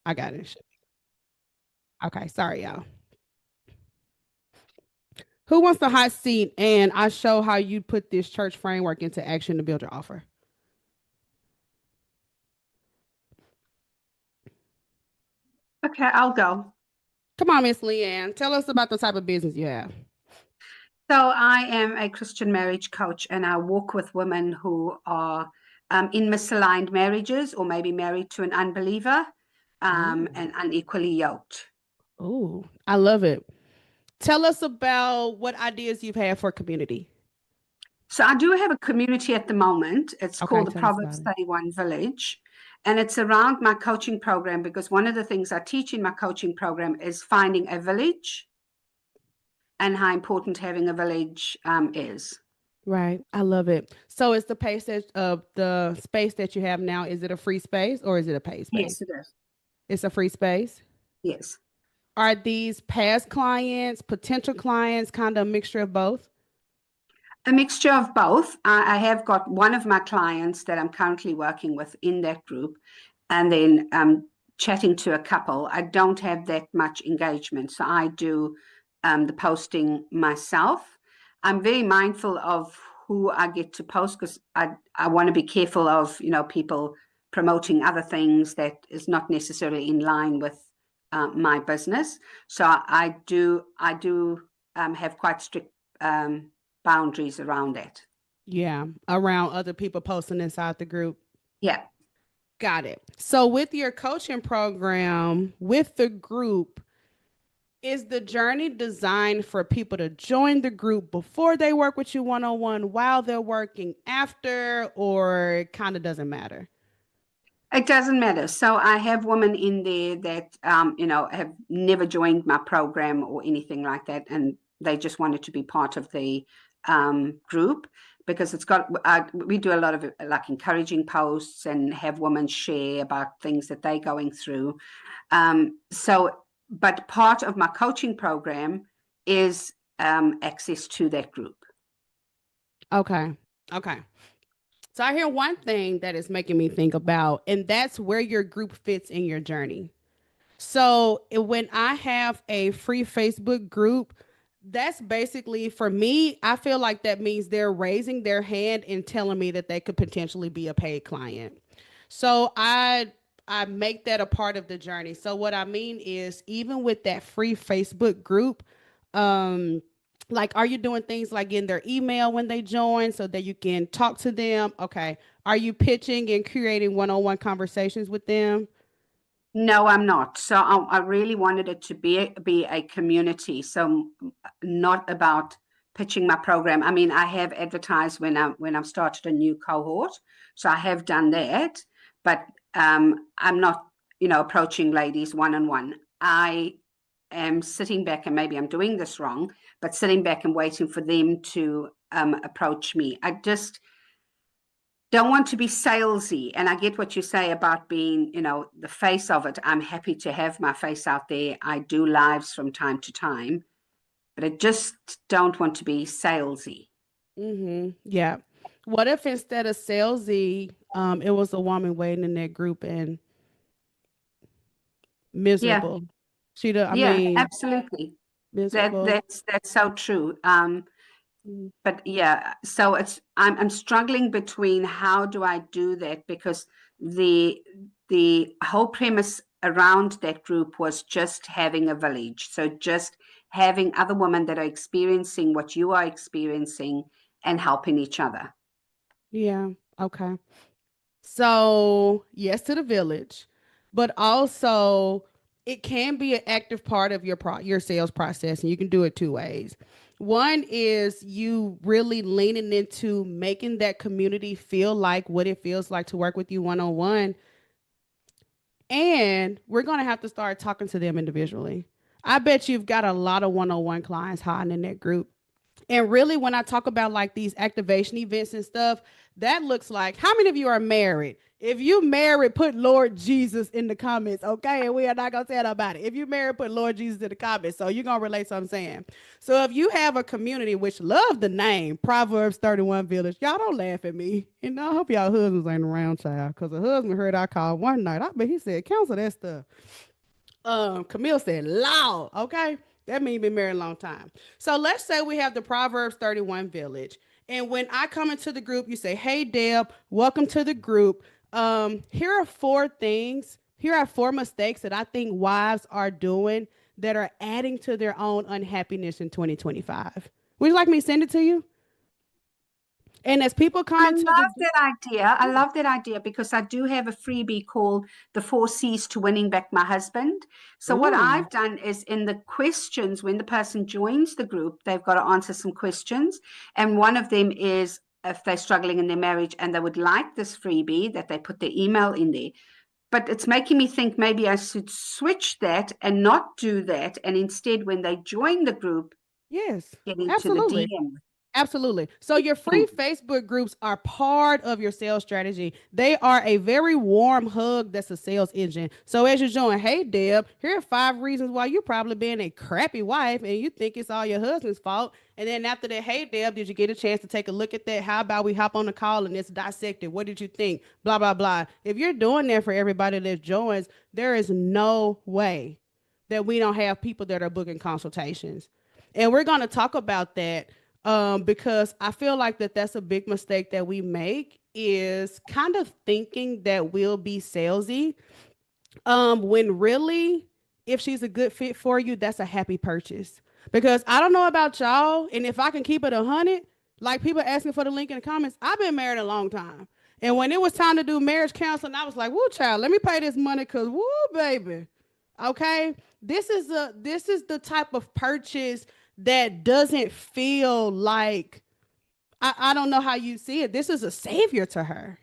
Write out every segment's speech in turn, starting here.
I got it. Okay, sorry, y'all. Who wants the hot seat? And I show how you put this church framework into action to build your offer. Okay, I'll go. Come on, Miss Leanne. Tell us about the type of business you have. So I am a Christian marriage coach, and I work with women who are in misaligned marriages or maybe married to an unbeliever Oh, and unequally yoked. oh, I love it. Tell us about what ideas you've had for community. So I do have a community at the moment. It's Okay, called the tell us Proverbs about it. 31 Village. And it's around my coaching program because one of the things I teach in my coaching program is finding a village and how important having a village is. Right. I love it. So it's the space that you have now, is it a free space or is it a paid Yes, space? it is. It's a free space. Yes. Are these past clients, potential clients, kind of a mixture of both? A mixture of both. I have got one of my clients that I'm currently working with in that group, and then chatting to a couple. I don't have that much engagement, so I do the posting myself. I'm very mindful of who I get to post because I want to be careful of people promoting other things that is not necessarily in line with my business. So I do have quite strict boundaries around it. Yeah, around other people posting inside the group. Yeah. Got it. So with your coaching program, with the group, is the journey designed for people to join the group before they work with you one on one, while they're working after, or it kind of doesn't matter? It doesn't matter. So I have women in there that have never joined my program or anything like that, and they just wanted to be part of the group because it's got. We do a lot of like encouraging posts and have women share about things that they're going through. But part of my coaching program is access to that group. Okay. Okay. So I hear one thing that is making me think about, and that's where your group fits in your journey. So when I have a free Facebook group, that's basically for me, I feel like that means they're raising their hand and telling me that they could potentially be a paid client. So I make that a part of the journey. So what I mean is even with that free Facebook group, um like are you doing things like getting their email when they join so that you can talk to them? Okay. Are you pitching and creating one-on-one conversations with them? No, I'm not. So I really wanted it to be a community. So not about pitching my program. I mean, I have advertised when I've started a new cohort, so I have done that. But I'm not, approaching ladies one on one. I am sitting back, and maybe I'm doing this wrong, but sitting back and waiting for them to approach me. I just don't want to be salesy. And I get what you say about being, the face of it. I'm happy to have my face out there. I do lives from time to time, but I just don't want to be salesy. Mm-hmm. Yeah. What if instead of salesy, it was a woman waiting in that group and Yeah, miserable? I yeah, mean, absolutely. That miserable. that's so true. Mm. But yeah, so I'm struggling between how do I do that because the the whole premise around that group was just having a village. So just having other women that are experiencing what you are experiencing and helping each other. Yeah. Okay. So, yes to the village, but also it can be an active part of your sales process, and you can do it two ways. One is you really leaning into making that community feel like what it feels like to work with you one on one, and we're going to have to start talking to them individually. I bet you've got a lot of one on one clients hiding in that group. And really, when I talk about like these activation events and stuff, that looks like how many of you are married? If you married, put Lord Jesus in the comments, okay? And we are not gonna say about it. If you married, put Lord Jesus in the comments. So you're gonna relate to what I'm saying. So if you have a community which love the name Proverbs 31 Village, y'all don't laugh at me. And I hope y'all husbands ain't around, child. Cause a husband heard I call one night. I bet he said, cancel that stuff. Camille said loud. Okay. That means been married a long time. So let's say we have the Proverbs 31 village. And when I come into the group, you say, hey Deb, welcome to the group. Here are four things. Here are four mistakes that I think wives are doing that are adding to their own unhappiness in 2025. Would you like me to send it to you? And as people come I into the love that idea. I love that idea because I do have a freebie called The Four C's to Winning Back My Husband. So, what ooh, I've done is in the questions, when the person joins the group, they've got to answer some questions. And one of them is if they're struggling in their marriage and they would like this freebie, that they put their email in there. But it's making me think maybe I should switch that and not do that. And instead, when they join the group, yes, get into the absolutely. DM. Absolutely. So your free Facebook groups are part of your sales strategy. They are a very warm hug that's a sales engine. So as you're joining, hey Deb, here are 5 reasons why you probably being a crappy wife and you think it's all your husband's fault. And then after that, hey Deb, did you get a chance to take a look at that? How about we hop on the call and it's dissected? What did you think? Blah blah blah. If you're doing that for everybody that joins, there is no way that we don't have people that are booking consultations. And we're going to talk about that because I feel like that's a big mistake that we make is kind of thinking that we'll be salesy when really, if she's a good fit for you, that's a happy purchase. Because I don't know about y'all, and if I can keep it 100, like people asking for the link in the comments, I've been married a long time. And when it was time to do marriage counseling, I was like, woo, child, let me pay this money because woo, baby. Okay. This is the type of purchase that doesn't feel like I don't know how you see it. This is a savior to her.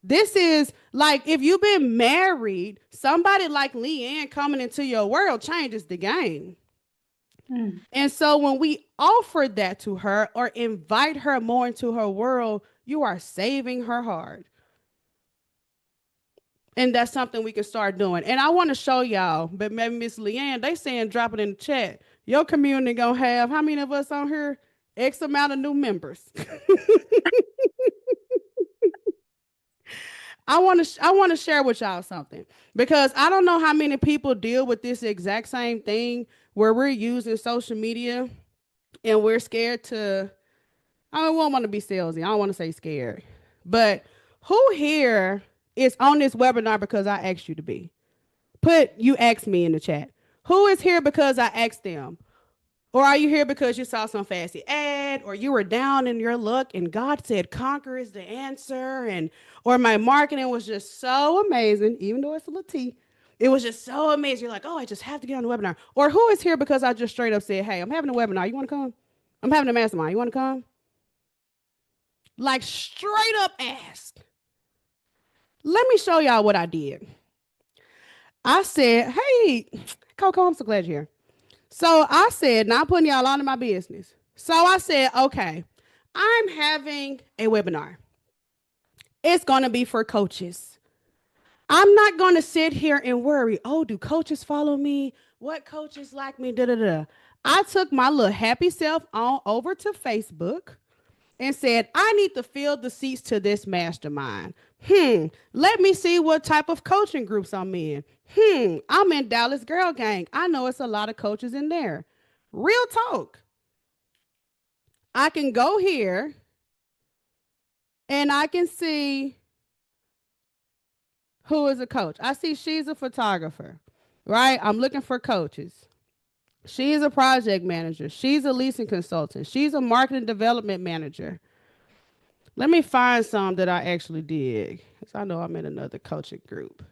This is like if you've been married, somebody like Leanne coming into your world changes the game. Mm. And so when we offer that to her or invite her more into her world, you are saving her heart. And that's something we can start doing. And I want to show y'all, but maybe Miss Leanne, they saying drop it in the chat. Your community gonna have how many of us on here? X amount of new members. I want to share with y'all something because I don't know how many people deal with this exact same thing where we're using social media and we're scared to. I don't want to be salesy. I don't want to say scared, but who here is on this webinar because I asked you to be? Put you asked me in the chat. Who is here because I asked them? Or are you here because you saw some fancy ad or you were down in your luck and God said conquer is the answer and or my marketing was just so amazing, even though it's a little T. It was just so amazing. You're like, oh, I just have to get on the webinar. Or who is here because I just straight up said, hey, I'm having a webinar. You want to come? I'm having a mastermind. You want to come? Like straight up ask. Let me show y'all what I did. I said, hey, Coco, I'm so glad you're here. So I said, not putting y'all on in my business. So I said, okay, I'm having a webinar. It's going to be for coaches. I'm not going to sit here and worry, oh, do coaches follow me? What coaches like me? Da da da. I took my little happy self on over to Facebook and said, I need to fill the seats to this mastermind. Let me see what type of coaching groups I'm in. I'm in Dallas Girl Gang. I know it's a lot of coaches in there. Real talk. I can go here and I can see who is a coach. I see she's a photographer, right? I'm looking for coaches. She's a project manager. She's a leasing consultant. She's a marketing development manager. Let me find some that I actually did because I know I'm in another coaching group.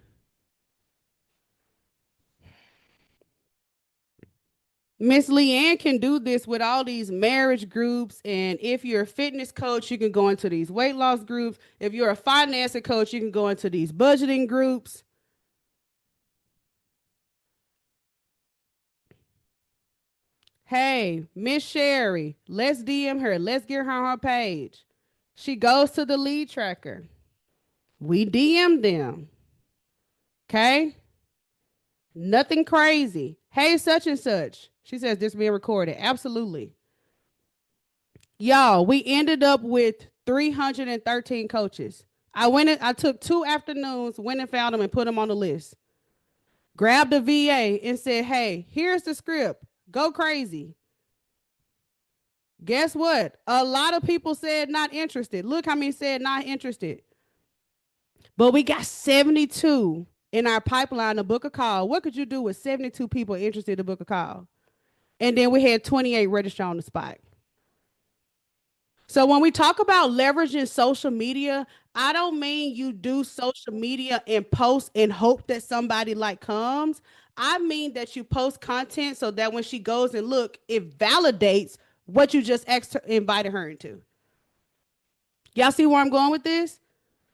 Miss Leanne can do this with all these marriage groups. And if you're a fitness coach, you can go into these weight loss groups. If you're a financing coach, you can go into these budgeting groups. Hey, Miss Sherry, let's DM her. Let's get her on her page. She goes to the lead tracker. We DM them. Okay? Nothing crazy. Hey, such and such. She says this being recorded. Absolutely. Y'all, we ended up with 313 coaches. I took 2 afternoons, went and found them and put them on the list. Grabbed a VA and said, hey, here's the script. Go crazy. Guess what? A lot of people said not interested. Look how many said not interested. But we got 72 in our pipeline to book a call. What could you do with 72 people interested to book a call? And then we had 28 register on the spot. So when we talk about leveraging social media, I don't mean you do social media and post and hope that somebody like comes. I mean that you post content so that when she goes and look, it validates what you just invited her into. Y'all see where I'm going with this?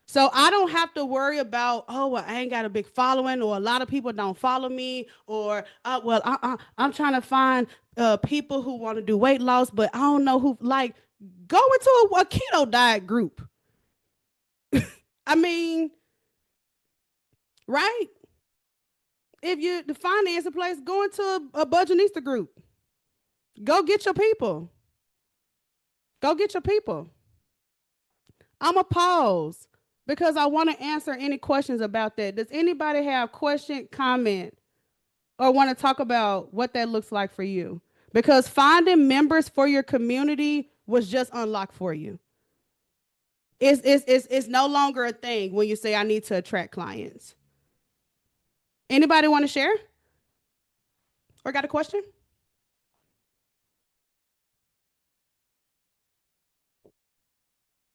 So I don't have to worry about, oh, well, I ain't got a big following, or a lot of people don't follow me, or I'm trying to find people who want to do weight loss, but I don't know who. Like, go into a keto diet group. I mean, right? If you the finance a place, go into a budgetista group. Go get your people. Go get your people. I'm a pause because I want to answer any questions about that. Does anybody have question, comment, or want to talk about what that looks like for you? Because finding members for your community was just unlocked for you. It's no longer a thing when you say I need to attract clients. Anybody want to share or got a question?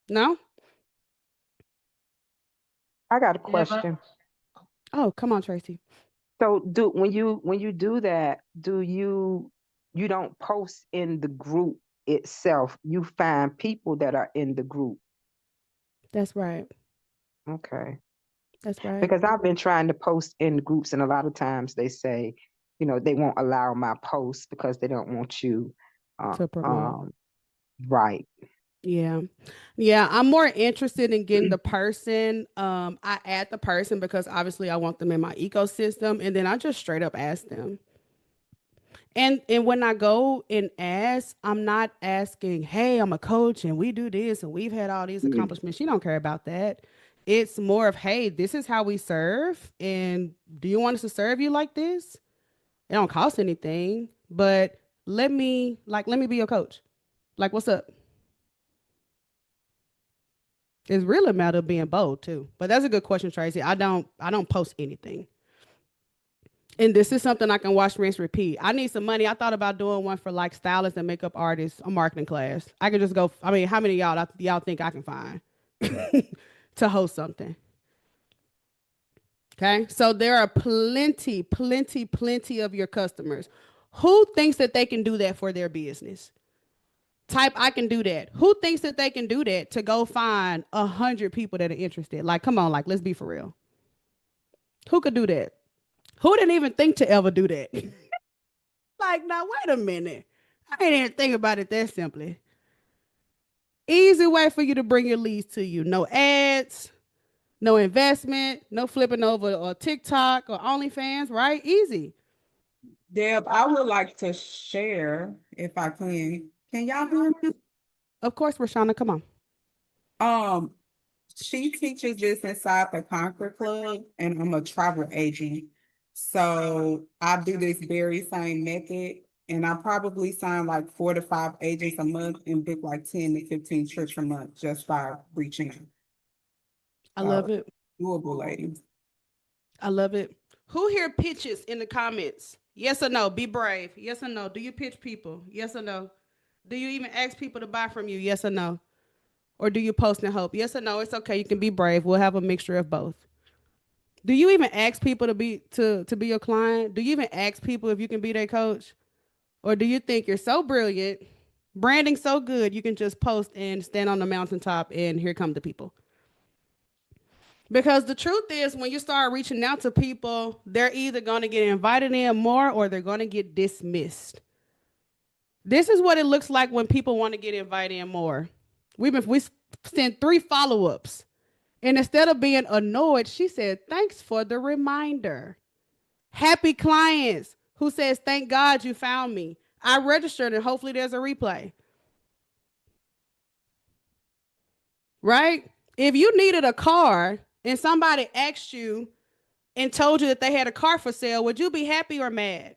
No? I got a question. Oh, come on, Tracy. So do when you do that, do you don't post in the group itself. You find people that are in the group. That's right. Okay. That's right. Because I've been trying to post in the groups and a lot of times they say, they won't allow my posts because they don't want you uh, To promote. um right. Yeah. Yeah. I'm more interested in getting the person. I add the person because obviously I want them in my ecosystem. And then I just straight up ask them. And when I go and ask, I'm not asking, hey, I'm a coach and we do this and we've had all these accomplishments. She don't care about that. It's more of, hey, this is how we serve. And do you want us to serve you like this? It don't cost anything, but let me be your coach. Like, what's up? It's really a matter of being bold too. But that's a good question, Tracy. I don't post anything. And this is something I can watch, rinse, repeat. I need some money. I thought about doing one for like stylists and makeup artists, a marketing class. I could just go. I mean, how many of y'all think I can find to host something? Okay, so there are plenty, plenty, plenty of your customers who thinks that they can do that for their business. Type I can do that. Who thinks that they can do that to go find 100 people that are interested? Like, come on, like let's be for real. Who could do that? Who didn't even think to ever do that? Like, now wait a minute. I ain't even think about it that simply. Easy way for you to bring your leads to you. No ads, no investment, no flipping over or TikTok or OnlyFans, right? Easy. Deb, I would like to share if I can. Can y'all hear me? Of course, Rashana, come on. Um, she teaches this inside the Conquer Club, and I'm a travel agent. So I do this very same method, and I probably sign like 4 to 5 agents a month and book like 10 to 15 trips a month just by reaching out. I So love it. doable, ladies. I love it. Who here pitches in the comments? Yes or no? Be brave. Yes or no? Do you pitch people? Yes or no? Do you even ask people to buy from you? Yes or no? Or do you post and hope? Yes or no? It's okay. You can be brave. We'll have a mixture of both. Do you even ask people to be your client? Do you even ask people if you can be their coach? Or do you think you're so brilliant, branding so good, you can just post and stand on the mountaintop and here come the people? Because the truth is, when you start reaching out to people, they're either going to get invited in more or they're going to get dismissed. This is what it looks like when people want to get invited in more. We sent 3 follow-ups. And instead of being annoyed, she said, "Thanks for the reminder." Happy clients who says, "Thank God you found me. I registered and hopefully there's a replay." Right? If you needed a car and somebody asked you and told you that they had a car for sale, would you be happy or mad?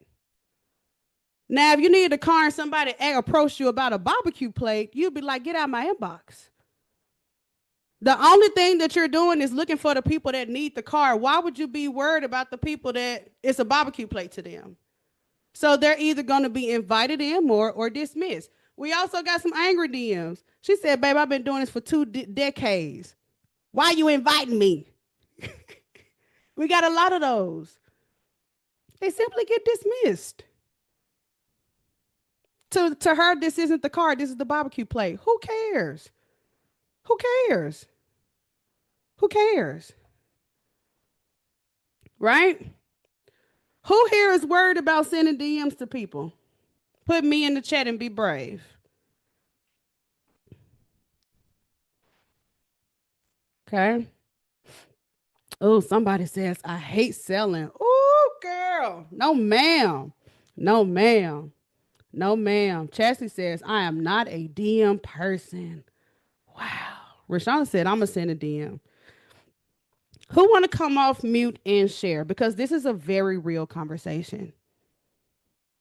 Now, if you needed a car and somebody approached you about a barbecue plate, you'd be like, "Get out of my inbox." The only thing that you're doing is looking for the people that need the car. Why would you be worried about the people that it's a barbecue plate to them? So they're either going to be invited in more or dismissed. We also got some angry DMs. She said, "Babe, I've been doing this for 2 decades. Why are you inviting me?" We got a lot of those. They simply get dismissed. To her, this isn't the car. This is the barbecue plate. Who cares? Who cares? Who cares? Right? Who here is worried about sending DMs to people? Put me in the chat and be brave. Okay. Oh, somebody says, "I hate selling." Oh, girl. No, ma'am. No, ma'am. No, ma'am. Chastity says, "I am not a DM person." Wow. Rashawn said, "I'm going to send a DM." Who want to come off mute and share? Because this is a very real conversation.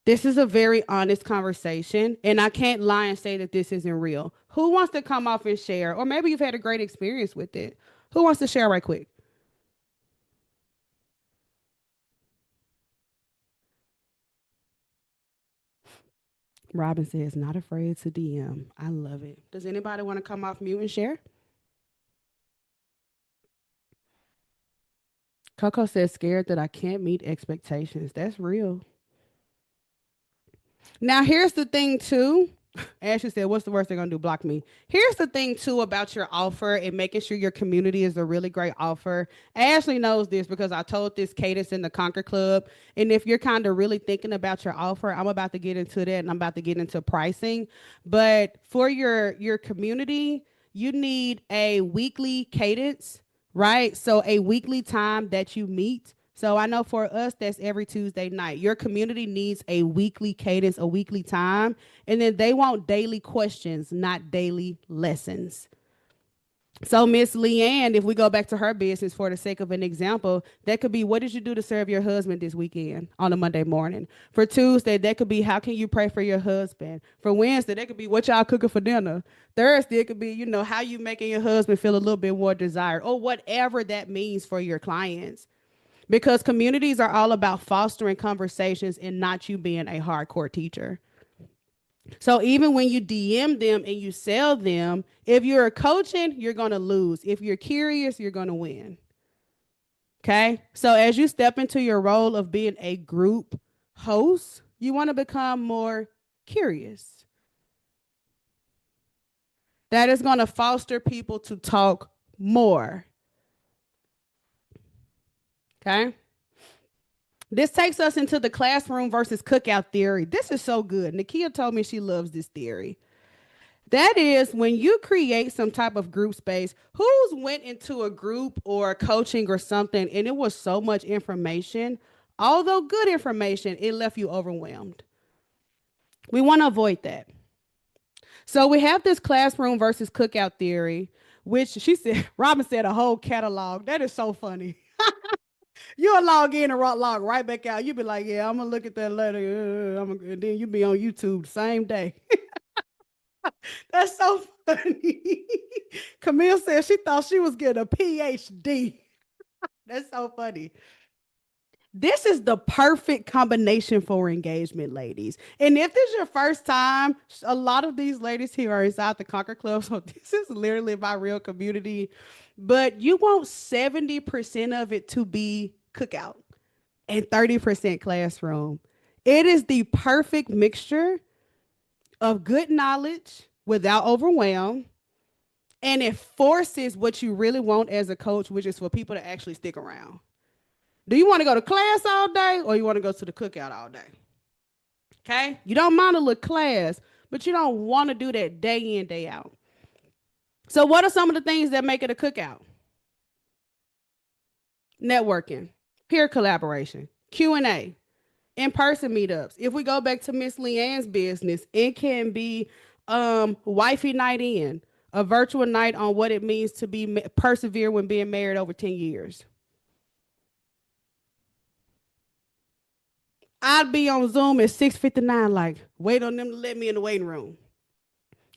This is a very honest conversation, and I can't lie and say that this isn't real. Who wants to come off and share? Or maybe you've had a great experience with it. Who wants to share right quick? Robin says, "Not afraid to DM." I love it. Does anybody want to come off mute and share? Coco says, "Scared that I can't meet expectations." That's real. Now, here's the thing, too. Ashley said, "What's the worst they're going to do? Block me." Here's the thing, too, about your offer and making sure your community is a really great offer. Ashley knows this because I told this Cadence in the Conquer Club. And if you're kind of really thinking about your offer, I'm about to get into that and I'm about to get into pricing. But for your community, you need a weekly cadence, right? So a weekly time that you meet. So I know for us, that's every Tuesday night. Your community needs a weekly cadence, a weekly time, and then they want daily questions, not daily lessons. So Miss Leanne, if we go back to her business for the sake of an example, that could be, "What did you do to serve your husband this weekend?" on a Monday morning. For Tuesday, that could be, "How can you pray for your husband?" For Wednesday, that could be, "What y'all cooking for dinner?" Thursday, it could be, how you making your husband feel a little bit more desired, or whatever that means for your clients. Because communities are all about fostering conversations and not you being a hardcore teacher. So even when you DM them and you sell them, if you're coaching, you're going to lose. If you're curious, you're going to win. Okay? So as you step into your role of being a group host, you want to become more curious. That is going to foster people to talk more. Okay? This takes us into the classroom versus cookout theory. This is so good. Nakia told me she loves this theory. That is when you create some type of group space. Who's went into a group or coaching or something and it was so much information, although good information, it left you overwhelmed. We want to avoid that. So we have this classroom versus cookout theory, which she said, Robin said a whole catalog. That is so funny. You'll log in and log right back out. You'll be like, "Yeah, I'm going to look at that later." And then you'll be on YouTube the same day. That's so funny. Camille said she thought she was getting a PhD. That's so funny. This is the perfect combination for engagement, ladies. And if this is your first time, a lot of these ladies here are inside the Conquer Club. So this is literally my real community. But you want 70% of it to be cookout and 30% classroom. It is the perfect mixture of good knowledge without overwhelm. And it forces what you really want as a coach, which is for people to actually stick around. Do you want to go to class all day or you want to go to the cookout all day? Okay? You don't mind a little class, but you don't want to do that day in, day out. So what are some of the things that make it a cookout? Networking, peer collaboration, Q&A, in-person meetups. If we go back to Miss Leanne's business, it can be wifey night in, a virtual night on what it means to be persevere when being married over 10 years. I'd be on Zoom at 6:59, like, wait on them to let me in the waiting room.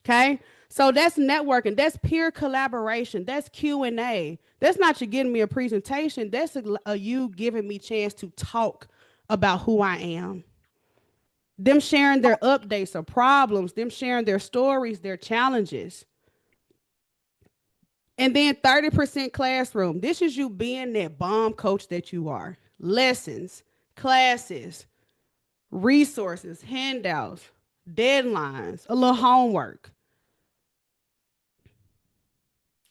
Okay? So that's networking. That's peer collaboration. That's Q&A. That's not you getting me a presentation. That's you giving me chance to talk about who I am. Them sharing their updates or problems, them sharing their stories, their challenges. And then 30% classroom. This is you being that bomb coach that you are. Lessons, classes, resources, handouts, deadlines, a little homework.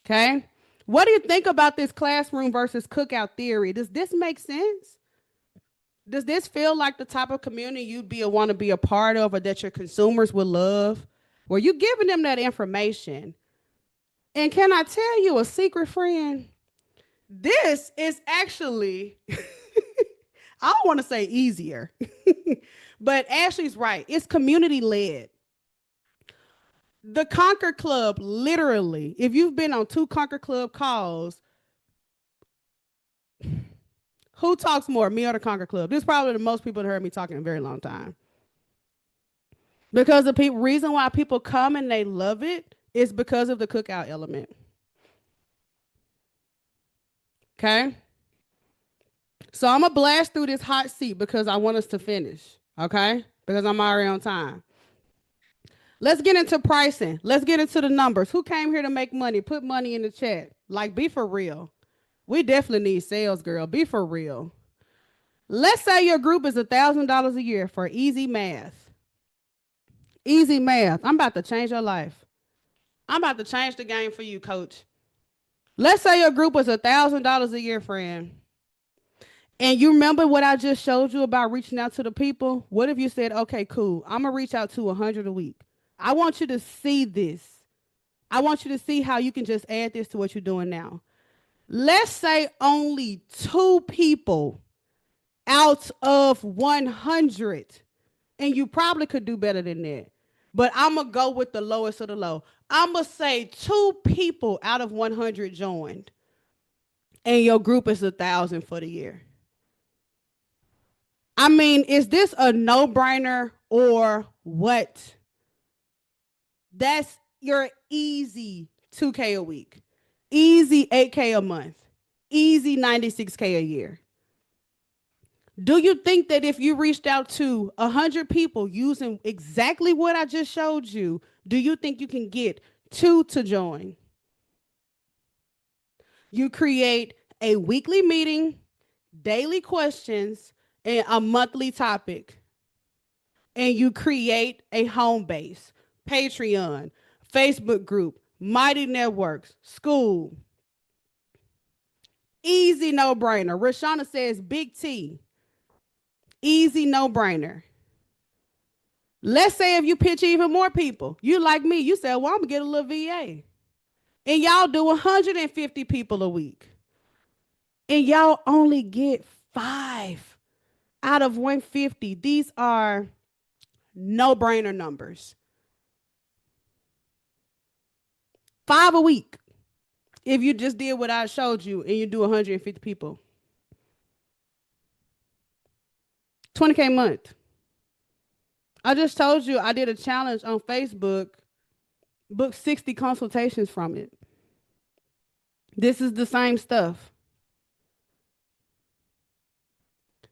Okay? What do you think about this classroom versus cookout theory? Does this make sense? Does this feel like the type of community you'd want to be a part of, or that your consumers would love? Were you giving them that information? And can I tell you a secret, friend? This is actually, I don't want to say easier, but Ashley's right. It's community led. The Conquer Club, literally, if you've been on 2 Conquer Club calls, who talks more, me or the Conquer Club? This is probably the most people that heard me talking in a very long time. Because the reason why people come and they love it is because of the cookout element. Okay? So I'm going to blast through this hot seat because I want us to finish. Okay? Because I'm already on time. Let's get into pricing. Let's get into the numbers. Who came here to make money? Put money in the chat. Like, be for real. We definitely need sales, girl. Be for real. Let's say your group is $1,000 a year for easy math. Easy math. I'm about to change your life. I'm about to change the game for you, coach. Let's say your group was $1,000 a year, friend. And you remember what I just showed you about reaching out to the people? What if you said, okay, cool, I'm going to reach out to 100 a week. I want you to see this. I want you to see how you can just add this to what you're doing now. Let's say only 2 people out of 100, and you probably could do better than that. But I'm going to go with the lowest of the low. I'm going to say 2 people out of 100 joined, and your group is 1,000 for the year. I mean, is this a no-brainer or what? That's your easy 2K a week, easy 8K a month, easy 96K a year. Do you think that if you reached out to 100 people using exactly what I just showed you, do you think you can get 2 to join? You create a weekly meeting, daily questions, and a monthly topic. And you create a home base, Patreon, Facebook group, Mighty Networks, school. Easy no-brainer. Rashana says big T. Easy no-brainer. Let's say if you pitch even more people, you like me, you say, well, I'm going to get a little VA. And y'all do 150 people a week. And y'all only get 5 out of 150. These are no-brainer numbers. 5 a week. If you just did what I showed you and you do 150 people. 20K a month. I just told you I did a challenge on Facebook, booked 60 consultations from it. This is the same stuff.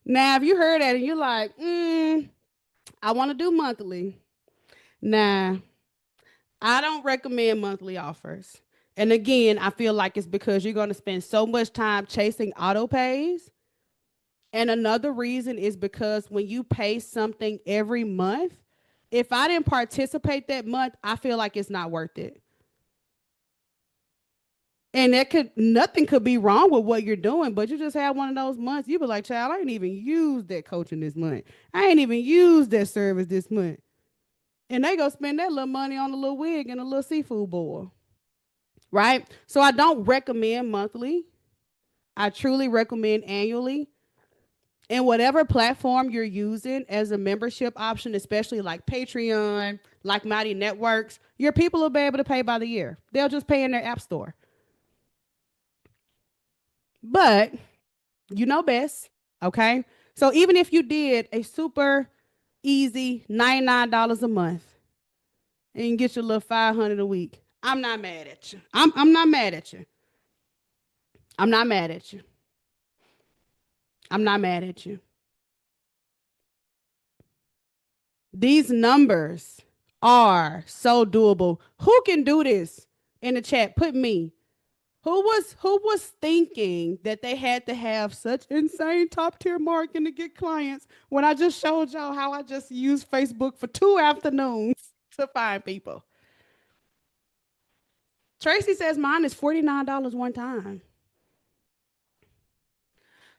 Now, if you heard that and you're like, I want to do monthly. Nah, I don't recommend monthly offers. And again, I feel like it's because you're going to spend so much time chasing auto pays. And another reason is because when you pay something every month, if I didn't participate that month, I feel like it's not worth it. And nothing could be wrong with what you're doing, but you just had one of those months. You be like, child, I ain't even used that coaching this month. I ain't even used that service this month. And they go spend that little money on a little wig and a little seafood boil. Right? So I don't recommend monthly. I truly recommend annually. And whatever platform you're using as a membership option, especially like Patreon, like Mighty Networks, your people will be able to pay by the year. They'll just pay in their app store. But you know best, okay? So even if you did a super easy $99 a month and you get your little 500 a week, I'm not mad at you. I'm not mad at you. I'm not mad at you. I'm not mad at you. These numbers are so doable. Who can do this in the chat? Put me. Who was thinking that they had to have such insane top tier marketing to get clients when I just showed y'all how I just used Facebook for 2 afternoons to find people? Tracy says mine is $49 one time.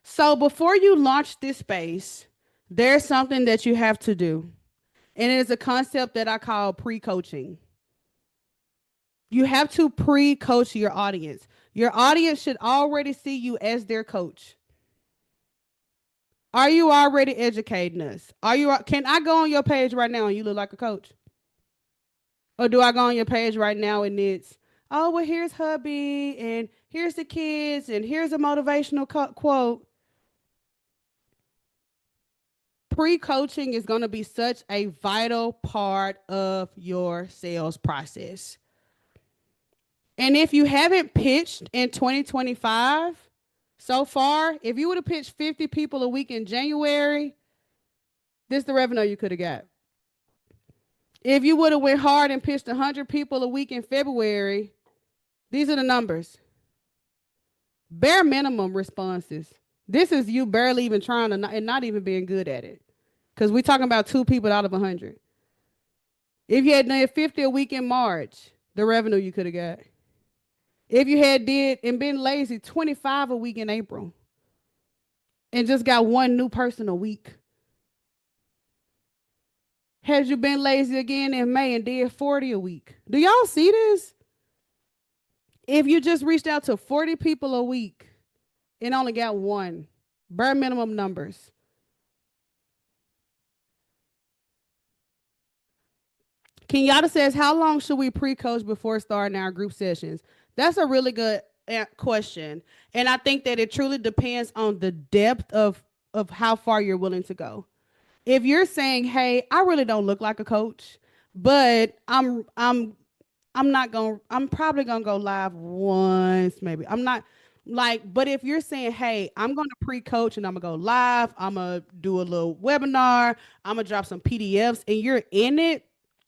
So before you launch this space, there's something that you have to do. And it is a concept that I call pre-coaching. You have to pre-coach your audience. Your audience should already see you as their coach. Are you already educating us? Can I go on your page right now and you look like a coach? Or do I go on your page right now and it's, oh, well, here's hubby and here's the kids and here's a motivational quote. Pre-coaching is going to be such a vital part of your sales process. And if you haven't pitched in 2025 so far, if you would have pitched 50 people a week in January, this is the revenue you could have got. If you would have went hard and pitched 100 people a week in February, these are the numbers. Bare minimum responses. This is you barely even trying to and not even being good at it. Because we're talking about 2 people out of 100. If you had done 50 a week in March, the revenue you could have got. If you had did and been lazy, 25 a week in April and just got 1 new person a week. Had you been lazy again in May and did 40 a week? Do y'all see this? If you just reached out to 40 people a week and only got 1, bare minimum numbers. Kenyatta says, how long should we pre-coach before starting our group sessions? That's a really good question. And I think that it truly depends on the depth of how far you're willing to go. If you're saying, hey, I really don't look like a coach, but I'm probably gonna go live once, maybe. I'm not like, but if you're saying, hey, I'm gonna pre-coach and I'm gonna go live, I'm gonna do a little webinar, I'm gonna drop some PDFs, and you're in it,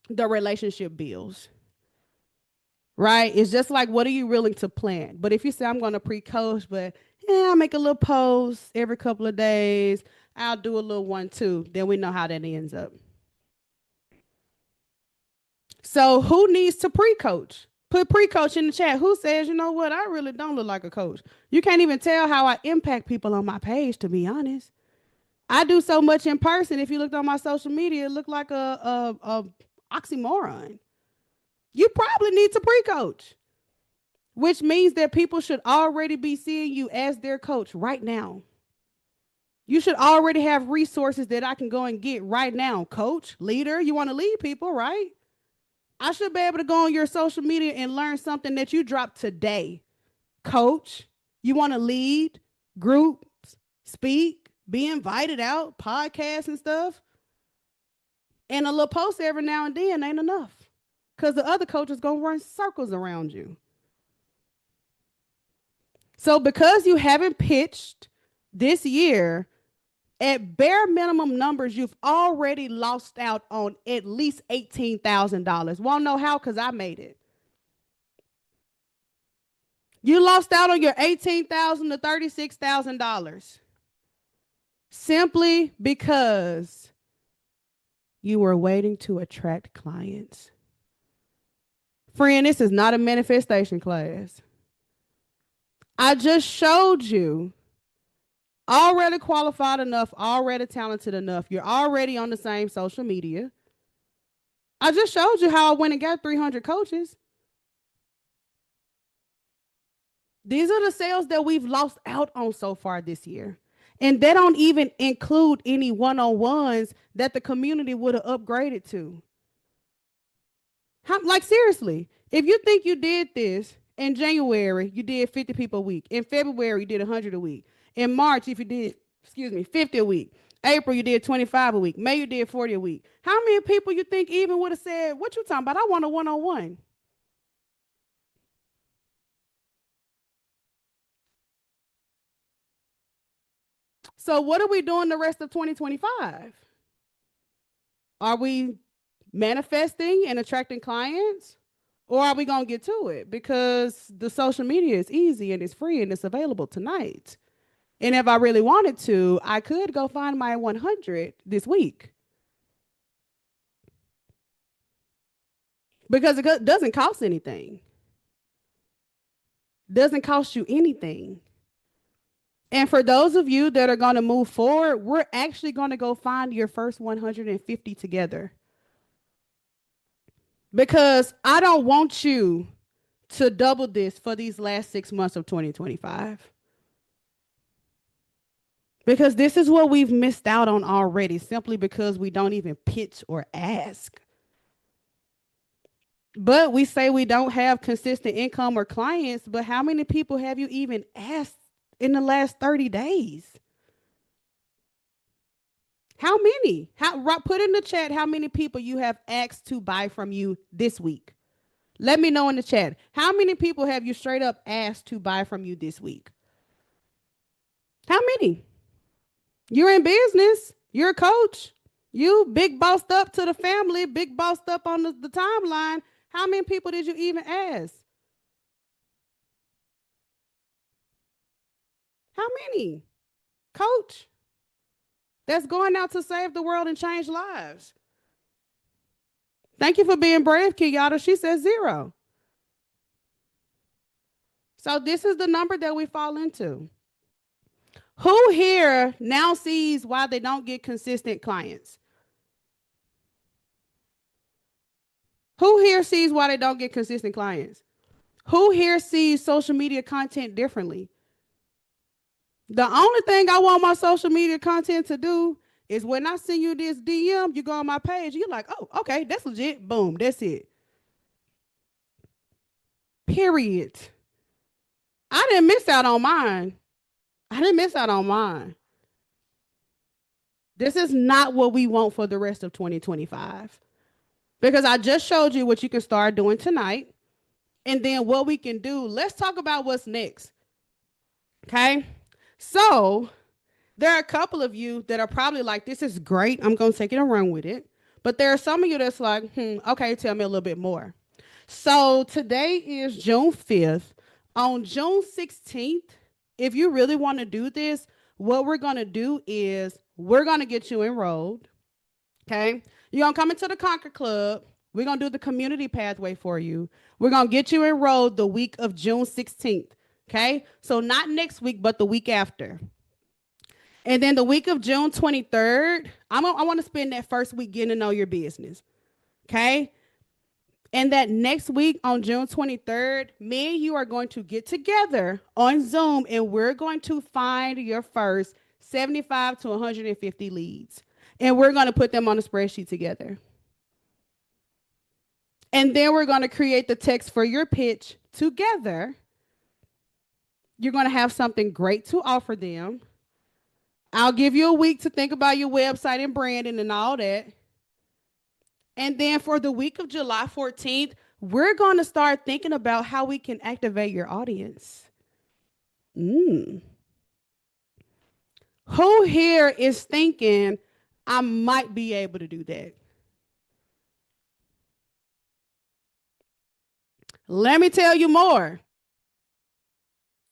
the relationship builds. Right? It's just like, what are you willing to plan? But if you say I'm gonna pre-coach, but yeah, I'll make a little post every couple of days, I'll do a little 1-2, then we know how that ends up. So who needs to pre-coach? Put pre-coach in the chat. Who says, you know what, I really don't look like a coach. You can't even tell how I impact people on my page, to be honest. I do so much in person. If you looked on my social media, it looked like a oxymoron. You probably need to pre-coach, which means that people should already be seeing you as their coach right now. You should already have resources that I can go and get right now. Coach, leader, you want to lead people, right? I should be able to go on your social media and learn something that you dropped today. Coach, you want to lead groups, speak, be invited out, podcasts and stuff. And a little post every now and then ain't enough because the other coach is going to run circles around you. So because you haven't pitched this year, at bare minimum numbers, you've already lost out on at least $18,000. Won't know how because I made it. You lost out on your $18,000 to $36,000 simply because you were waiting to attract clients. Friend, this is not a manifestation class. I just showed you already qualified enough, already talented enough. You're already on the same social media. I just showed you how I went and got 300 coaches. These are the sales that we've lost out on so far this year. And they don't even include any one-on-ones that the community would have upgraded to. Like, seriously, if you think you did this in January, you did 50 people a week. In February, you did 100 a week. In March, if you did, 50 a week. April, you did 25 a week. May, you did 40 a week. How many people you think even would have said, what you talking about? I want a one-on-one. So what are we doing the rest of 2025? Are we manifesting and attracting clients? Or are we going to get to it? Because the social media is easy and it's free and it's available tonight. And if I really wanted to, I could go find my 100 this week. Because it doesn't cost anything. Doesn't cost you anything. And for those of you that are going to move forward, we're actually going to go find your first 150 together. Because I don't want you to double this for these last 6 months of 2025. Because this is what we've missed out on already, simply because we don't even pitch or ask. But we say we don't have consistent income or clients, but how many people have you even asked in the last 30 days? How many? Put in the chat how many people you have asked to buy from you this week. Let me know in the chat. How many people have you straight up asked to buy from you this week? How many? You're in business. You're a coach. You big bossed up to the family, big bossed up on the timeline. How many people did you even ask? How many? Coach, that's going out to save the world and change lives. Thank you for being brave, Kiyata. She says 0. So this is the number that we fall into. Who here now sees why they don't get consistent clients? Who here sees why they don't get consistent clients? Who here sees social media content differently? The only thing I want my social media content to do is when I send you this DM, you go on my page, you're like, oh, okay, that's legit. Boom, that's it. Period. I didn't miss out on mine. This is not what we want for the rest of 2025. Because I just showed you what you can start doing tonight. And then what we can do. Let's talk about what's next. Okay? So there are a couple of you that are probably like, this is great. I'm going to take it and run with it. But there are some of you that's like, okay, tell me a little bit more. So today is June 5th. On June 16th, if you really want to do this, what we're going to do is we're going to get you enrolled. Okay? You're going to come into the Conquer Club. We're going to do the community pathway for you. We're going to get you enrolled the week of June 16th. Okay? So not next week, but the week after. And then the week of June 23rd, I want to spend that first week getting to know your business. Okay? And that next week on June 23rd, me and you are going to get together on Zoom and we're going to find your first 75 to 150 leads. And we're going to put them on a spreadsheet together. And then we're going to create the text for your pitch together. You're going to have something great to offer them. I'll give you a week to think about your website and branding and all that. And then for the week of July 14th, we're going to start thinking about how we can activate your audience. Who here is thinking, I might be able to do that? Let me tell you more.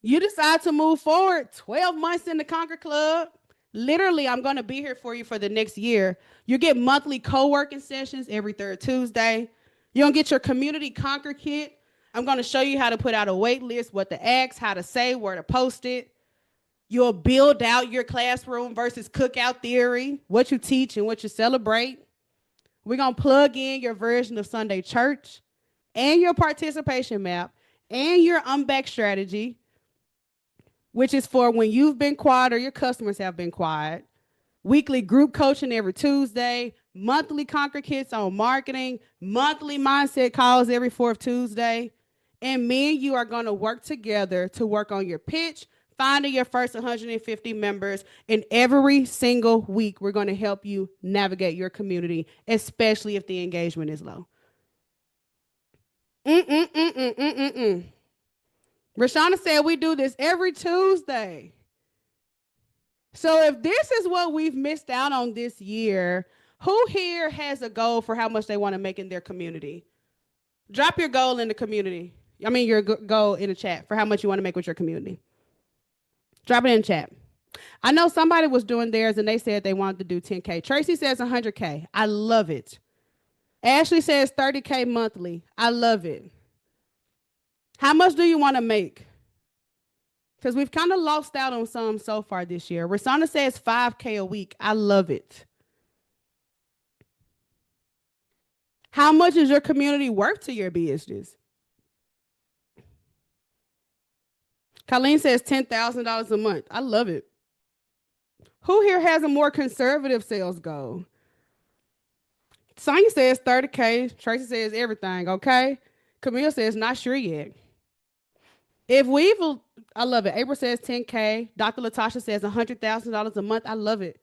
You decide to move forward 12 months in the Conquer Club. Literally, I'm going to be here for you for the next year. You get monthly co-working sessions every third Tuesday. You're going to get your community Conquer kit. I'm going to show you how to put out a wait list, what to ask, how to say, where to post it. You'll build out your classroom versus cookout theory, what you teach and what you celebrate. We're going to plug in your version of Sunday church and your participation map and your back strategy, which is for when you've been quiet or your customers have been quiet. Weekly group coaching every Tuesday, monthly Conquer Kits on marketing, monthly mindset calls every fourth Tuesday. And me and you are going to work together to work on your pitch, finding your first 150 members. And every single week, we're going to help you navigate your community, especially if the engagement is low. Rashana said we do this every Tuesday. So if this is what we've missed out on this year, who here has a goal for how much they want to make in their community? Drop your goal in the community. I mean, your goal in the chat for how much you want to make with your community. Drop it in the chat. I know somebody was doing theirs and they said they wanted to do 10K. Tracy says 100K. I love it. Ashley says 30K monthly. I love it. How much do you want to make? Because we've kind of lost out on some so far this year. Rasana says 5K a week. I love it. How much is your community worth to your business? Colleen says $10,000 a month. I love it. Who here has a more conservative sales goal? Sonya says 30K. Tracy says everything, okay? Camille says not sure yet. If we've, I love it. April says 10K. Dr. Latasha says $100,000 a month. I love it.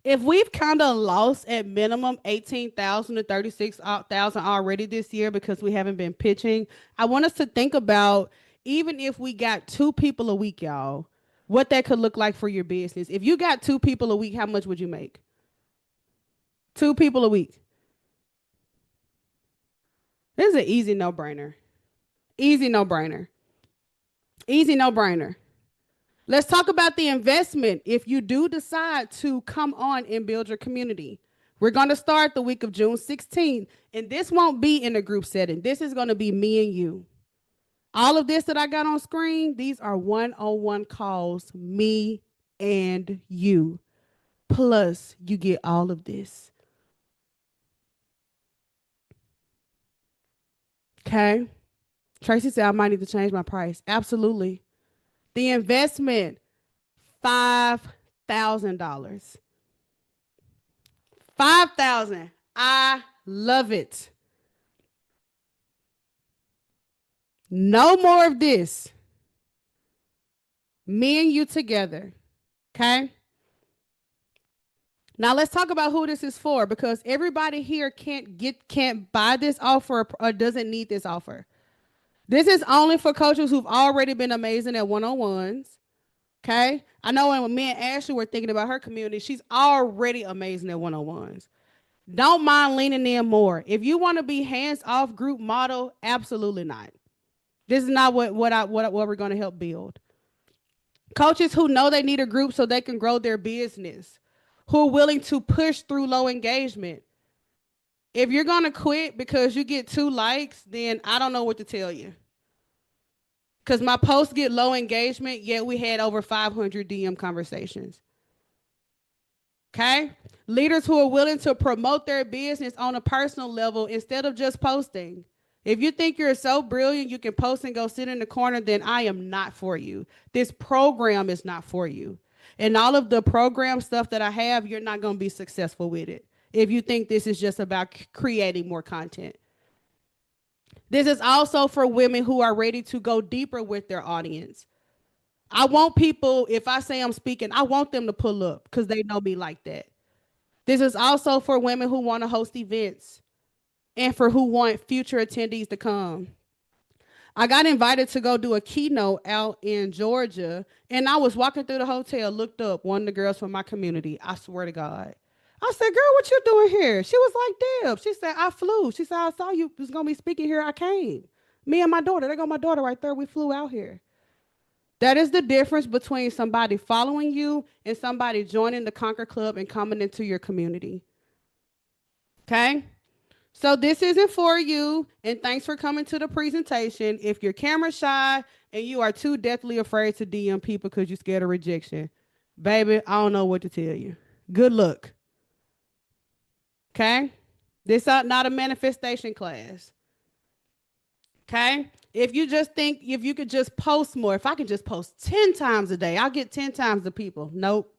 If we've kind of lost at minimum 18,000 to 36,000 already this year because we haven't been pitching, I want us to think about, even if we got 2 people a week, y'all, what that could look like for your business. If you got 2 people a week, how much would you make? 2 people a week. This is an easy no-brainer. Easy no-brainer. Easy no-brainer. Let's talk about the investment if you do decide to come on and build your community. We're going to start the week of June 16th, and this won't be in a group setting. This is going to be me and you. All of this that I got on screen, these are one-on-one calls, me and you. Plus, you get all of this. Okay? Tracy said I might need to change my price. Absolutely. The investment, $5,000. $5,000. I love it. No more of this. Me and you together. Okay? Now let's talk about who this is for, because everybody here can't buy this offer or doesn't need this offer. This is only for coaches who've already been amazing at one-on-ones. Okay? I know when me and Ashley were thinking about her community, she's already amazing at one-on-ones. Don't mind leaning in more. If you want to be hands-off group model, absolutely not. This is not what we're going to help build. Coaches who know they need a group so they can grow their business, who are willing to push through low engagement. If you're going to quit because you get 2 likes, then I don't know what to tell you. Because my posts get low engagement, yet we had over 500 DM conversations. Okay? Leaders who are willing to promote their business on a personal level instead of just posting. If you think you're so brilliant, you can post and go sit in the corner, then I am not for you. This program is not for you. And all of the program stuff that I have, you're not going to be successful with it if you think this is just about creating more content. This is also for women who are ready to go deeper with their audience. I want people, if I say I'm speaking, I want them to pull up because they know me like that. This is also for women who want to host events and for who want future attendees to come. I got invited to go do a keynote out in Georgia, and I was walking through the hotel, looked up, one of the girls from my community. I swear to God. I said, girl, what you doing here? She was like, Deb. She said, I flew. She said, I saw you was going to be speaking here. I came. Me and my daughter. There go my daughter right there. We flew out here. That is the difference between somebody following you and somebody joining the Conquer Club and coming into your community. Okay? So this isn't for you, and thanks for coming to the presentation. If you're camera shy and you are too deathly afraid to DM people because you're scared of rejection, baby, I don't know what to tell you. Good luck. Okay? This is not a manifestation class. Okay? If you just think if you could just post more, if I could just post 10 times a day, I'll get 10 times the people. Nope.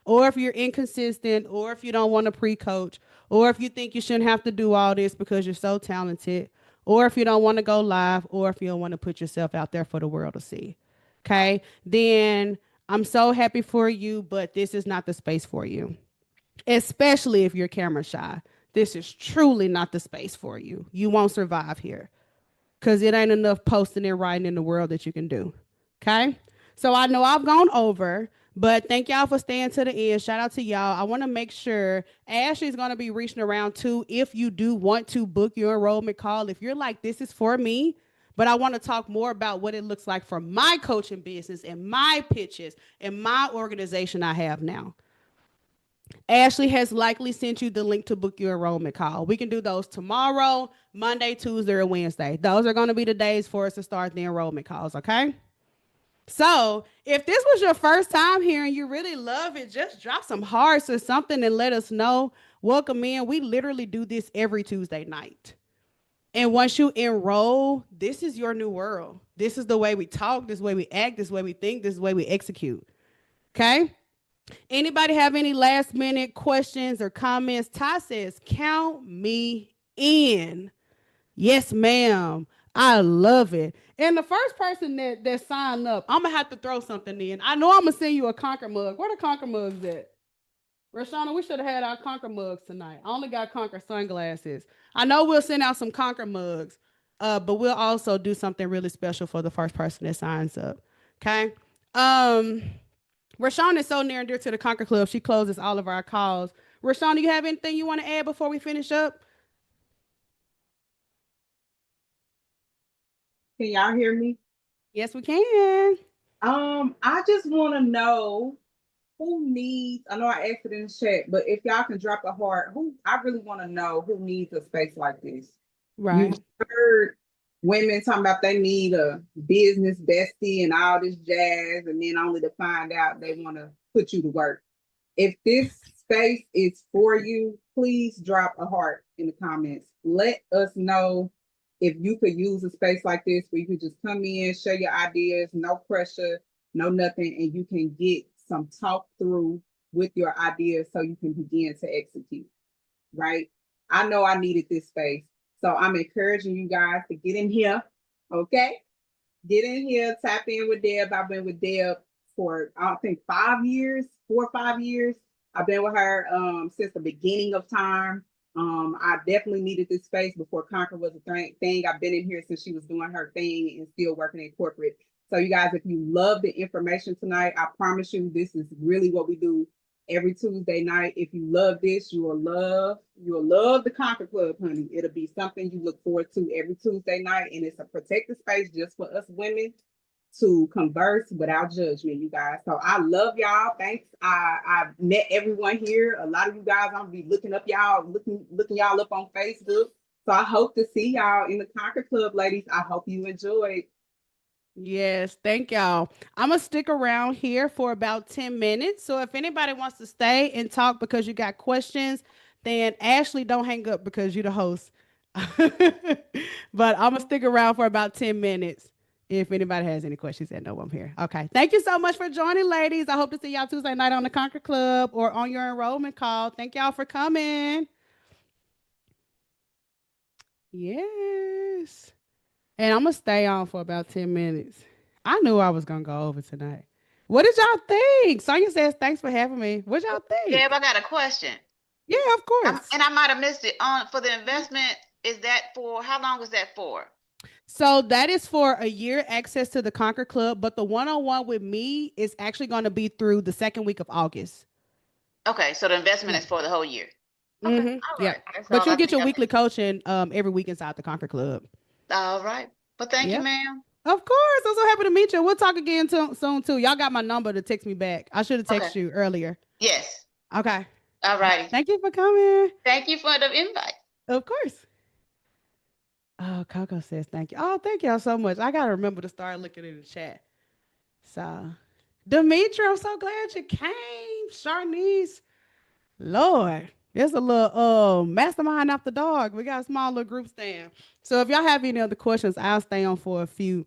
Or if you're inconsistent, or if you don't want to pre-coach, or if you think you shouldn't have to do all this because you're so talented, or if you don't want to go live, or if you don't want to put yourself out there for the world to see. Okay? Then I'm so happy for you, but this is not the space for you. Especially if you're camera shy. This is truly not the space for you. You won't survive here because it ain't enough posting and writing in the world that you can do. Okay? So I know I've gone over, but thank y'all for staying to the end. Shout out to y'all. I want to make sure Ashley's going to be reaching around too if you do want to book your enrollment call. If you're like, this is for me, but I want to talk more about what it looks like for my coaching business and my pitches and my organization I have now. Ashley has likely sent you the link to book your enrollment call. We can do those tomorrow, Monday, Tuesday, or Wednesday. Those are going to be the days for us to start the enrollment calls, okay? So if this was your first time here and you really love it, just drop some hearts or something and let us know. Welcome in. We literally do this every Tuesday night. And once you enroll, this is your new world. This is the way we talk, this is the way we act, this is the way we think, this is the way we execute, okay? Anybody have any last minute questions or comments? Ty says, count me in. Yes, ma'am. I love it. And the first person that signed up, I'm gonna have to throw something in. I know I'm gonna send you a Conquer mug. Where the Conquer mugs at? Rashana, we should have had our Conquer mugs tonight. I only got Conquer sunglasses. I know we'll send out some Conquer mugs, but we'll also do something really special for the first person that signs up. Okay. Rashawn is so near and dear to the Conquer Club. She closes all of our calls. Rashawn, do you have anything you want to add before we finish up? Can y'all hear me? Yes, we can. I just want to know who needs. I know I asked it in the chat, but if y'all can drop a heart, I really want to know who needs a space like this. Right. You heard women talking about they need a business bestie and all this jazz, and then only to find out they want to put you to work. If this space is for you, please drop a heart in the comments. Let us know if you could use a space like this where you could just come in, share your ideas, no pressure, no nothing, and you can get some talk through with your ideas so you can begin to execute, right? I know I needed this space. So I'm encouraging you guys to get in here, okay? Get in here, tap in with Deb. I've been with Deb for, I think, 5 years, 4 or 5 years. I've been with her since the beginning of time. I definitely needed this space before Conquer was a thing. I've been in here since she was doing her thing and still working in corporate. So you guys, if you love the information tonight, I promise you this is really what we do every Tuesday night. If you love this, you will love the Conquer Club, honey. It'll be something you look forward to every Tuesday night, and it's a protected space just for us women to converse without judgment, you guys. So I love y'all. Thanks. I've met everyone here. A lot of you guys, I'm gonna be looking y'all up on Facebook. So I hope to see y'all in the Conquer Club, ladies. I hope you enjoyed. Yes, thank y'all. I'm going to stick around here for about 10 minutes. So if anybody wants to stay and talk because you got questions, then Ashley, don't hang up because you're the host. But I'm going to stick around for about 10 minutes. If anybody has any questions, they know I'm here. Okay. Thank you so much for joining, ladies. I hope to see y'all Tuesday night on the Conquer Club or on your enrollment call. Thank y'all for coming. Yes. And I'm going to stay on for about 10 minutes. I knew I was going to go over tonight. What did y'all think? Sonia says, thanks for having me. What y'all think? Deb, I got a question. Yeah, of course. And I might have missed it. For the investment, is that for, how long is that for? So that is for a year access to the Conquer Club, but the one-on-one with me is actually going to be through the second week of August. Okay, so the investment is for the whole year. Okay, all right. Yeah. But you'll get your weekly coaching every week inside the Conquer Club. All right. Well, thank you, ma'am. Of course. I'm so happy to meet you. We'll talk again soon, too. Y'all got my number to text me back. I should have texted you earlier. Yes. Okay. All right. Thank you for coming. Thank you for the invite. Of course. Oh, Coco says thank you. Oh, thank y'all so much. I gotta remember to start looking in the chat. So, Demetri, I'm so glad you came. Sharnice, Lord, it's a little mastermind after dark. We got a small little group stand. So if y'all have any other questions, I'll stay on for a few.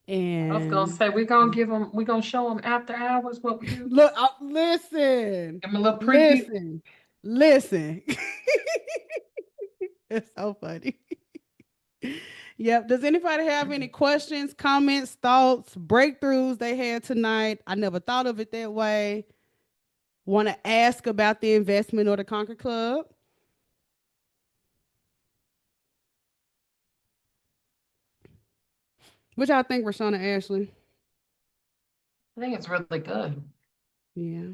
I was gonna And say we're gonna show them after hours what we do. look, listen, Give them a little preview. listen, listen. It's so funny. Yep. Does anybody have any questions, comments, thoughts, breakthroughs they had tonight? I never thought of it that way. Want to ask about the investment or the Conquer Club? Which I think Rashana Ashley. I think it's really good. Yeah.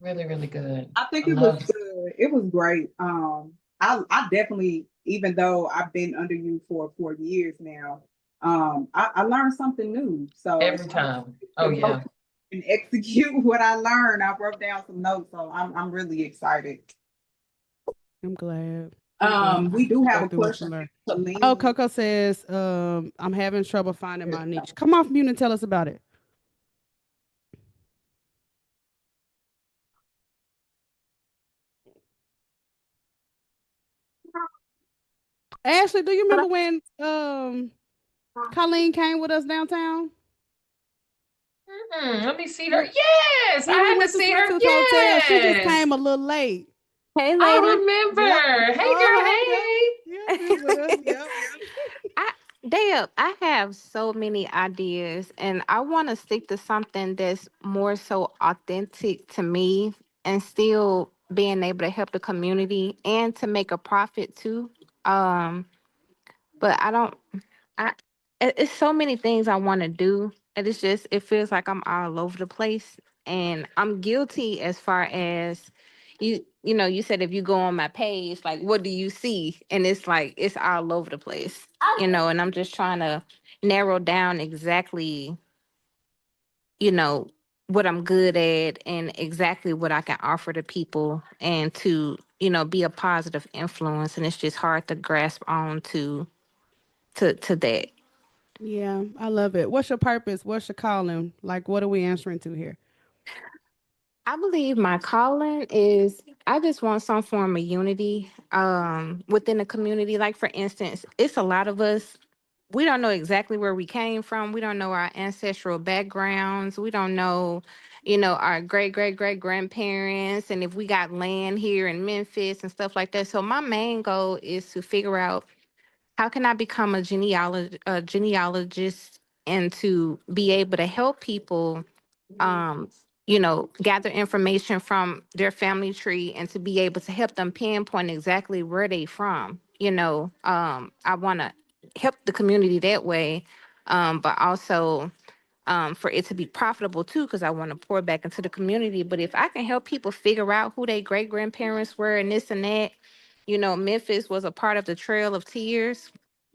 Really, really good. I think I it was love it. good. It was great. I definitely, even though I've been under you for 4 years now, I learned something new. So Every I'm time. Oh to go yeah. and execute what I learned. I wrote down some notes, so I'm really excited. I'm glad. I'm glad I We do can have go a through it to question learn. to Oh, lean. Coco says, I'm having trouble finding my niche. Come off mute and tell us about it. Ashley, do you remember when Colleen came with us downtown? Let me see her. Yes, I When we had to went to see her. Sweat Tooth Hotel, she just Yes, came a little late. Hey, I lady. Yep. remember. Hey, girl. Uh-huh. Yep. Hey. Yeah, she was with us. Yep. I Dale, I have so many ideas and I want to stick to something that's more so authentic to me and still being able to help the community and to make a profit too. Um, but I don't I it's so many things I want to do. And it's just it feels like I'm all over the place. And I'm guilty as far as you said if you go on my page, like what do you see? And it's like it's all over the place. And I'm just trying to narrow down exactly, you know, what I'm good at and exactly what I can offer to people and to, be a positive influence. And it's just hard to grasp on to that. Yeah, I love it. What's your purpose? What's your calling? Like, what are we answering to here? I believe my calling is I just want some form of unity within the community. Like for instance, it's a lot of us. We don't know exactly where we came from. We don't know our ancestral backgrounds. We don't know, our great grandparents and if we got land here in Memphis and stuff like that. So my main goal is to figure out how can I become a genealogist and to be able to help people um, gather information from their family tree and to be able to help them pinpoint exactly where they from. I want to help the community that way, but also for it to be profitable too, because I want to pour back into the community. But if I can help people figure out who their great grandparents were and this and that, Memphis was a part of the Trail of Tears,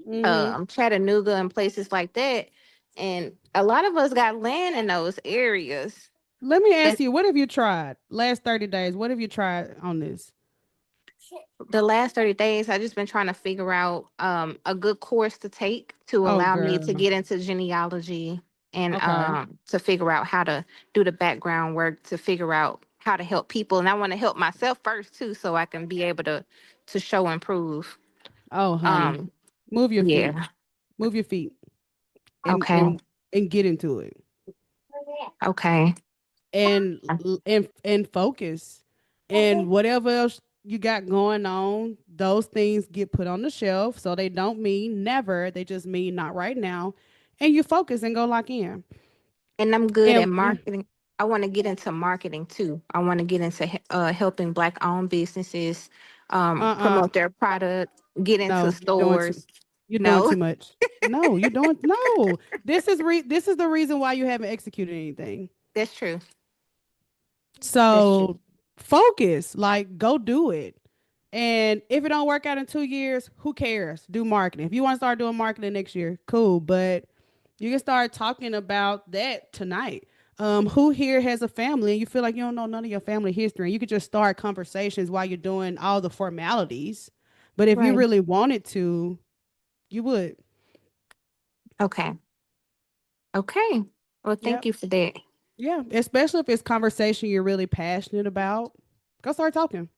Mm-hmm. Chattanooga and places like that. And a lot of us got land in those areas. Let me And ask you, what have you tried last 30 days? What have you tried on this? the last 30 days, I just been trying to figure out a good course to take to Oh, allow me to girl. get into genealogy and Okay. to figure out how to do the background work to figure out how to help people. And I want to help myself first too, so I can be able to show and prove. Oh, honey, Um, move your feet. yeah. Move your feet and Okay. and and get into it. Okay. And focus. And whatever else you got going on, those things get put on the shelf. So they don't mean never. They just mean not right now. And you focus and go lock in. And I'm good at And yeah. marketing. I want to get into marketing too. I want to get into helping Black owned businesses Uh-uh. promote their product, get into No, stores. you're doing No, too much. No, you're doing no. This is the reason why you haven't executed anything. that's true. That's true. So focus, like go do it. And if it don't work out in 2 years, who cares? Do marketing. If you want to start doing marketing next year, cool. But you can start talking about that tonight. Who here has a family and you feel like you don't know none of your family history? And you could just start conversations while you're doing all the formalities. But if you Right. really wanted to, You would. Okay. Okay. Well, thank Yep. you for that. Yeah. Especially if it's conversation you're really passionate about. Go start talking.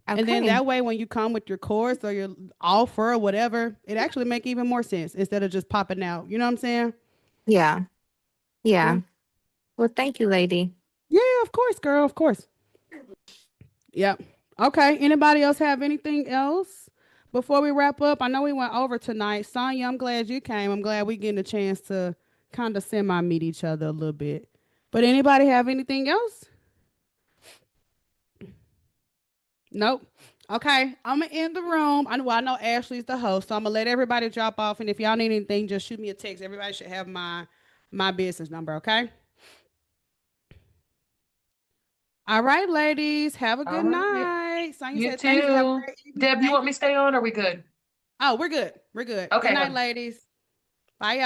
And then Okay. that way, when you come with your course or your offer or whatever, it actually make even more sense instead of just popping out. You know what I'm saying? Yeah. Yeah. Yeah. Well, thank you, lady. Yeah, of course, girl. Of course. Yep. Okay. Anybody else have anything else before we wrap up? I know we went over tonight. Sonya, I'm glad you came. I'm glad we getting a chance to kind of semi meet each other a little bit. But anybody have anything else? Nope. Okay, I'm gonna end the room. I know Ashley's the host, so I'm gonna let everybody drop off. And if y'all need anything, just shoot me a text. Everybody should have my business number. Okay. All right, ladies. Have a All good right. night. Sonya You said, "Thank you. Have a too. great evening." Deb, you Thank want me you. to stay on? Or are we good? Oh, we're good. We're good. Good Okay, night, hon. ladies. Bye, y'all.